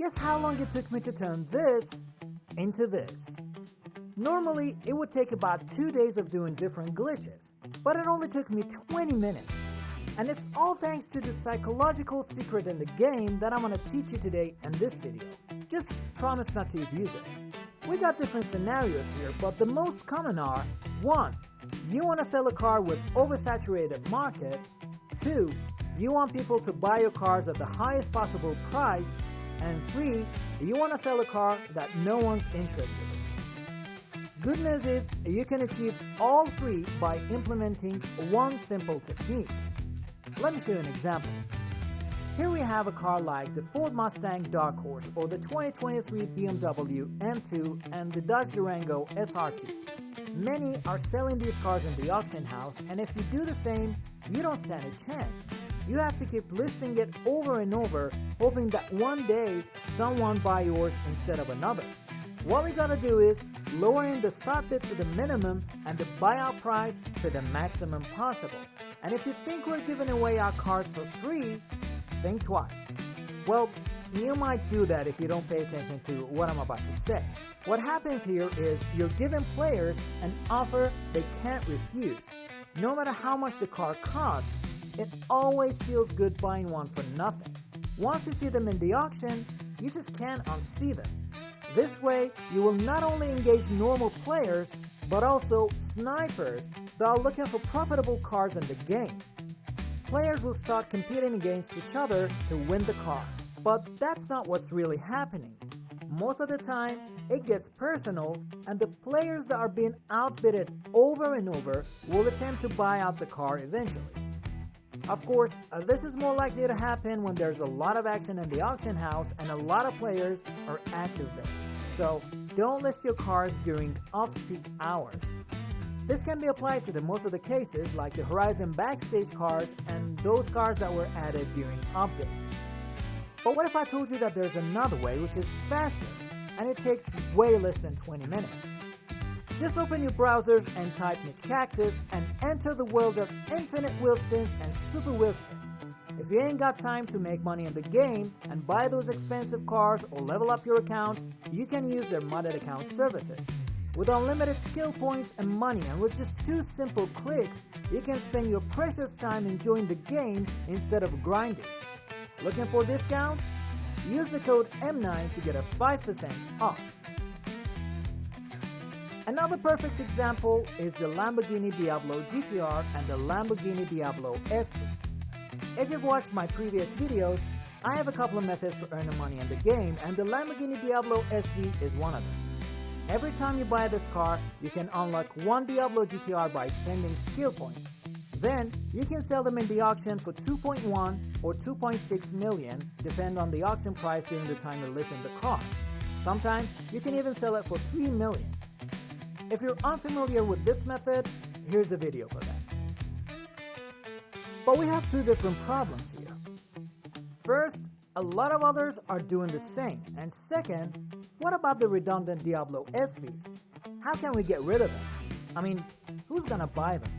Guess how long it took me to turn this into this? Normally, it would take about 2 days of doing different glitches, but it only took me 20 minutes. And it's all thanks to the psychological secret in the game that I'm going to teach you today in this video. Just promise not to abuse it. We got different scenarios here, but the most common are 1. You want to sell a car with oversaturated market. 2. You want people to buy your cars at the highest possible price. And 3. You want to sell a car that no one's interested in. Good news is you can achieve all 3 by implementing one simple technique. Let me show you an example. Here we have a car like the Ford Mustang Dark Horse or the 2023 BMW M2 and the Dodge Durango SRT. Many are selling these cars in the auction house, and if you do the same, you don't stand a chance. You have to keep listing it over and over, hoping that one day someone buy yours instead of another. What we gotta do is lowering the start bid to the minimum and the buyout price to the maximum possible. And if you think we're giving away our cars for free, think twice. Well, you might do that if you don't pay attention to what I'm about to say. What happens here is you're giving players an offer they can't refuse. No matter how much the car costs, it always feels good buying one for nothing. Once you see them in the auction, you just can't unsee them. This way, you will not only engage normal players, but also snipers that are looking for profitable cars in the game. Players will start competing against each other to win the car, but that's not what's really happening. Most of the time, it gets personal, and the players that are being outbidded over and over will attempt to buy out the car eventually. Of course, this is more likely to happen when there's a lot of action in the auction house and a lot of players are active there. So, don't list your cars during off-peak hours. This can be applied to most of the cases like the Horizon Backstage cars and those cars that were added during updates. But what if I told you that there's another way which is faster and it takes way less than 20 minutes? Just open your browsers and type Cactus and enter the world of infinite wheel spins and super wheel spins. If you ain't got time to make money in the game and buy those expensive cars or level up your account, you can use their modded account services. With unlimited skill points and money, and with just 2 simple clicks, you can spend your precious time enjoying the game instead of grinding. Looking for discounts? Use the code M9 to get a 5% off. Another perfect example is the Lamborghini Diablo GTR and the Lamborghini Diablo SV. If you've watched my previous videos, I have a couple of methods for earning money in the game, and the Lamborghini Diablo SV is one of them. Every time you buy this car, you can unlock one Diablo GTR by spending skill points. Then, you can sell them in the auction for 2.1 or 2.6 million, depending on the auction price during the time you're listing the car. Sometimes, you can even sell it for 3 million. If you're unfamiliar with this method, here's a video for that. But we have 2 different problems here. First, a lot of others are doing the same. And second, what about the redundant Diablo SVs? How can we get rid of them? I mean, who's gonna buy them?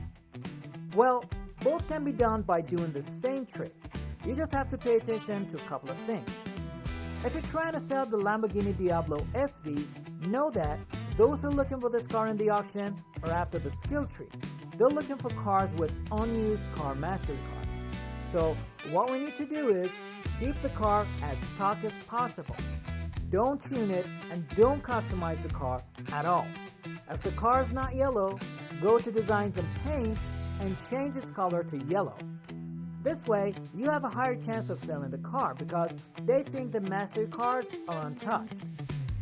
Well, both can be done by doing the same trick. You just have to pay attention to a couple of things. If you're trying to sell the Lamborghini Diablo SV, know that those who are looking for this car in the auction are after the skill tree. They're looking for cars with unused car mastery cards. So what we need to do is keep the car as stock as possible. Don't tune it and don't customize the car at all. If the car is not yellow, go to Designs and Paints and change its color to yellow. This way, you have a higher chance of selling the car because they think the mastery cards are untouched.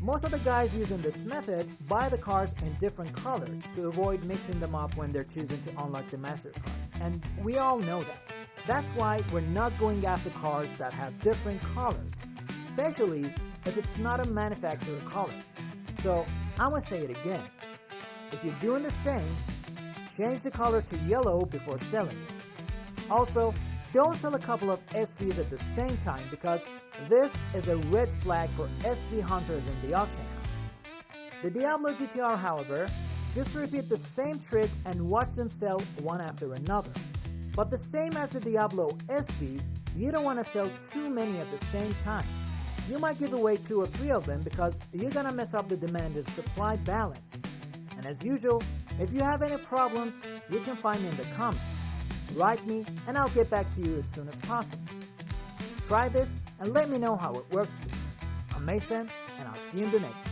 Most of the guys using this method buy the cars in different colors to avoid mixing them up when they're choosing to unlock the mastery cards. And we all know that. That's why we're not going after cars that have different colors, especially if it's not a manufacturer color. So, I'm going to say it again. If you're doing the same, change the color to yellow before selling it. Also, don't sell a couple of SVs at the same time because this is a red flag for SV hunters in the auction house. The Diablo GTR, however, just repeat the same trick and watch them sell one after another. But the same as the Diablo SV, you don't want to sell too many at the same time. you might give away 2 or 3 of them because you're gonna mess up the demand and supply balance. And as usual, if you have any problems, you can find me in the comments. Write me and I'll get back to you as soon as possible. Try this and let me know how it works for you. I'm Mason and I'll see you in the next one.